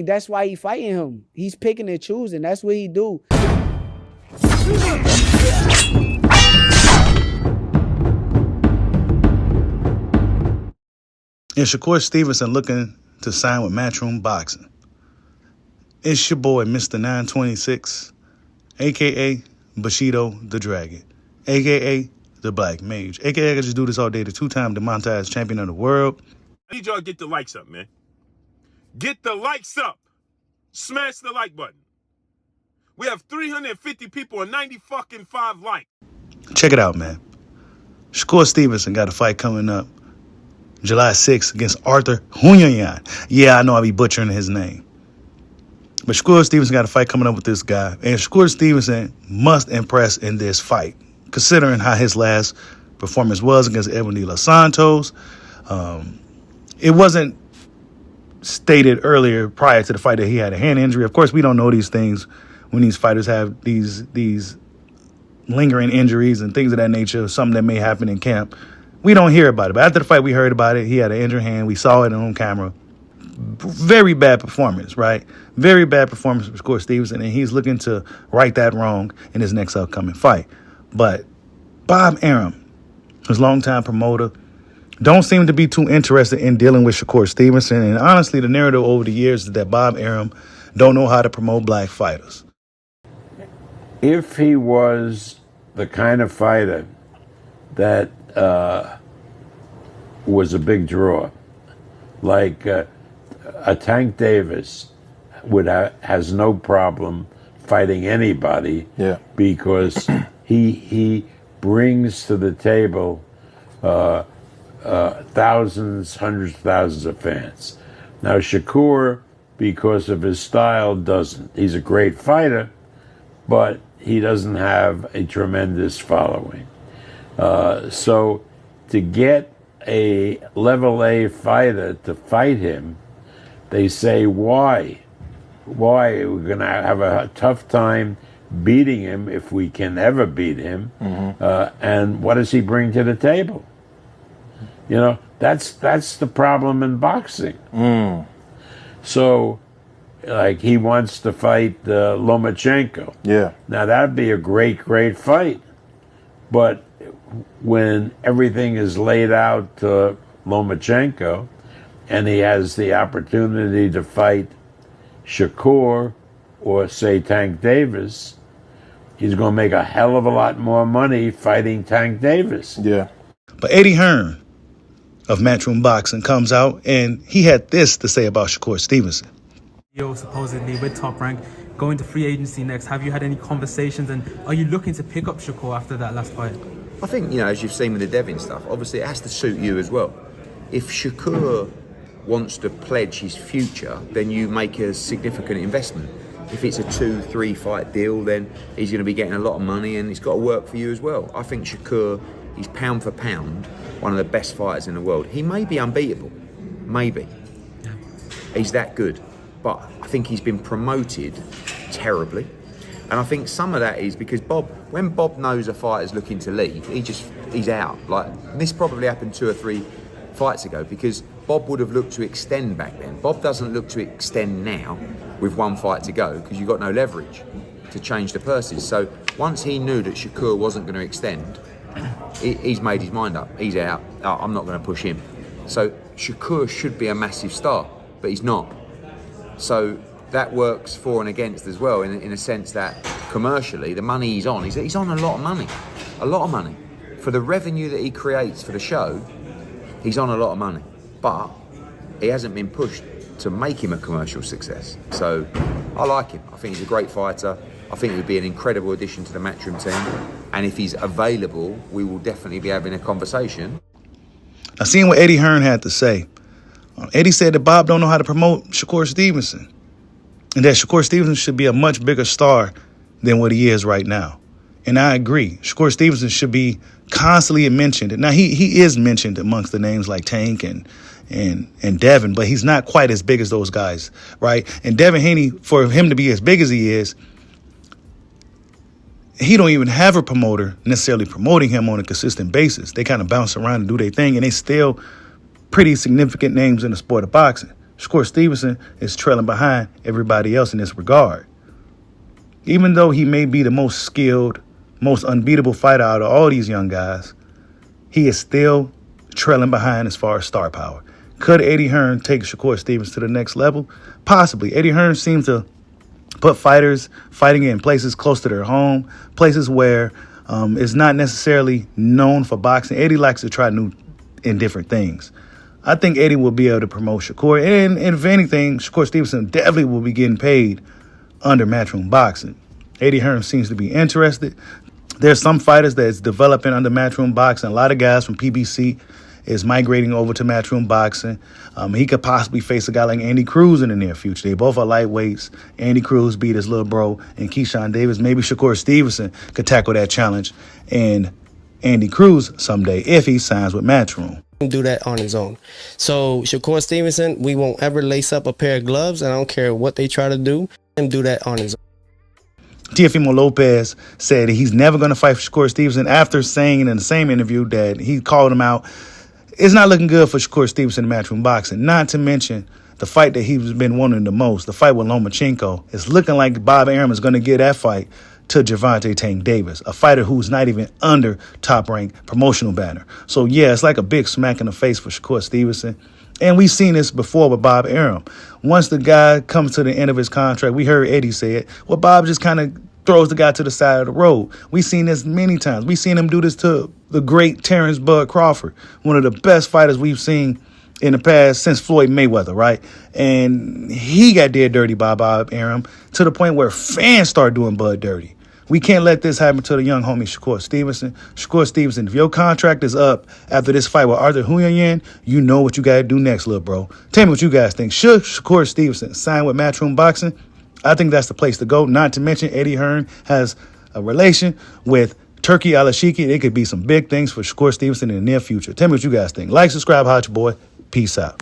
That's why he fighting him. He's picking and choosing. That's what he do. Is Shakur Stevenson looking to sign with Matchroom Boxing? It's your boy, Mr. 926, a.k.a. Bushido the Dragon, a.k.a. the Black Mage, a.k.a. I can just do this all day, the two-time demonetized champion of the world. I need y'all to get the likes up, man. Get the likes up. Smash the like button. We have 350 people and 95 likes. Check it out, man. Shakur Stevenson got a fight coming up July 6th against Arthur Hunyayan. Yeah, I know I be butchering his name. But Shakur Stevenson got a fight coming up with this guy. And Shakur Stevenson must impress in this fight, considering how his last performance was against Ebony Los Santos. It wasn't stated earlier prior to the fight that he had a hand injury. Of course, we don't know these things when these fighters have these lingering injuries and things of that nature, something that may happen in camp. We don't hear about it. But after the fight, we heard about it. He had an injured hand. We saw it on camera. Very bad performance, right? Very bad performance from Shakur Stevenson, and he's looking to right that wrong in his next upcoming fight. But Bob Arum, his longtime promoter, don't seem to be too interested in dealing with Shakur Stevenson. And honestly, the narrative over the years is that Bob Arum don't know how to promote black fighters. If he was the kind of fighter that was a big draw, like a Tank Davis has no problem fighting anybody, because he brings to the table thousands, hundreds of thousands of fans. Now Shakur, because of his style, doesn't. He's a great fighter, but he doesn't have a tremendous following. So to get a level A fighter to fight him, they say, why? Why? We're going to have a tough time beating him if we can ever beat him. And what does he bring to the table? You know, that's the problem in boxing. So, like, he wants to fight Lomachenko. Yeah. Now, that'd be a great fight. But when everything is laid out to Lomachenko and he has the opportunity to fight Shakur or, say, Tank Davis, he's going to make a hell of a lot more money fighting Tank Davis. Yeah. But Eddie Hearn of Matchroom Boxing comes out, and he had this to say about Shakur Stevenson. You're supposedly with Top Rank, going to free agency next. Have you had any conversations, and are you looking to pick up Shakur after that last fight? I think, as you've seen with the Devin stuff, obviously it has to suit you as well. If Shakur wants to pledge his future, then you make a significant investment. If it's a 2-3 fight deal, then he's going to be getting a lot of money, and it's got to work for you as well. I think Shakur, he's pound for pound one of the best fighters in the world. He may be unbeatable, maybe. Yeah. He's that good, but I think he's been promoted terribly. And I think some of that is because when Bob knows a fighter's looking to leave, he's out. Like, this probably happened 2 or 3 fights ago, because Bob would have looked to extend back then. Bob doesn't look to extend now with 1 fight to go, because you've got no leverage to change the purses. So once he knew that Shakur wasn't going to extend, he's made his mind up. He's out. I'm not going to push him. So Shakur should be a massive star, but he's not. So that works for and against as well, in a sense that commercially, the money he's on a lot of money. A lot of money. For the revenue that he creates for the show, he's on a lot of money. But he hasn't been pushed to make him a commercial success. So I like him. I think he's a great fighter. I think he would be an incredible addition to the Matchroom team. And if he's available, we will definitely be having a conversation. Now, seeing what Eddie Hearn had to say, Eddie said that Bob don't know how to promote Shakur Stevenson, and that Shakur Stevenson should be a much bigger star than what he is right now. And I agree. Shakur Stevenson should be constantly mentioned. Now, he is mentioned amongst the names like Tank and Devin, but he's not quite as big as those guys, right? And Devin Haney, for him to be as big as he is, he don't even have a promoter necessarily promoting him on a consistent basis. They kind of bounce around and do their thing, and they still pretty significant names in the sport of boxing. Shakur Stevenson is trailing behind everybody else in this regard. Even though he may be the most skilled, most unbeatable fighter out of all these young guys, he is still trailing behind as far as star power. Could Eddie Hearn take Shakur Stevenson to the next level? Possibly. Eddie Hearn seems to put fighters fighting in places close to their home, places where it's not necessarily known for boxing. Eddie likes to try new and different things. I think Eddie will be able to promote Shakur. And if anything, Shakur Stevenson definitely will be getting paid under Matchroom Boxing. Eddie Hearn seems to be interested. There's some fighters that's developing under Matchroom Boxing. A lot of guys from PBC is migrating over to Matchroom Boxing. He could possibly face a guy like Andy Cruz in the near future. They both are lightweights. Andy Cruz beat his little bro and Keyshawn Davis. Maybe Shakur Stevenson could tackle that challenge and Andy Cruz someday if he signs with Matchroom. Do that on his own. So Shakur Stevenson, we won't ever lace up a pair of gloves, and I don't care what they try to do. Him do that on his own. Teofimo Lopez said he's never going to fight for Shakur Stevenson after saying in the same interview that he called him out. It's not looking good for Shakur Stevenson in Matchroom Boxing. Not to mention the fight that he's been wanting the most, the fight with Lomachenko. It's looking like Bob Arum is going to get that fight to Gervonta Tank Davis, a fighter who's not even under top-ranked promotional banner. So, yeah, it's like a big smack in the face for Shakur Stevenson. And we've seen this before with Bob Arum. Once the guy comes to the end of his contract, we heard Eddie say it, well, Bob just kind of throws the guy to the side of the road. We've seen this many times. We've seen him do this to the great Terrence Bud Crawford, one of the best fighters we've seen in the past since Floyd Mayweather, right? And he got dead dirty by Bob Arum to the point where fans start doing Bud dirty. We can't let this happen to the young homie Shakur Stevenson. Shakur Stevenson, if your contract is up after this fight with Arthur Huyanyan, you know what you got to do next, little bro. Tell me what you guys think. Should Shakur Stevenson sign with Matchroom Boxing? I think that's the place to go. Not to mention Eddie Hearn has a relation with Turki Alashiki. It could be some big things for Shakur Stevenson in the near future. Tell me what you guys think. Like, subscribe, hot your boy. Peace out.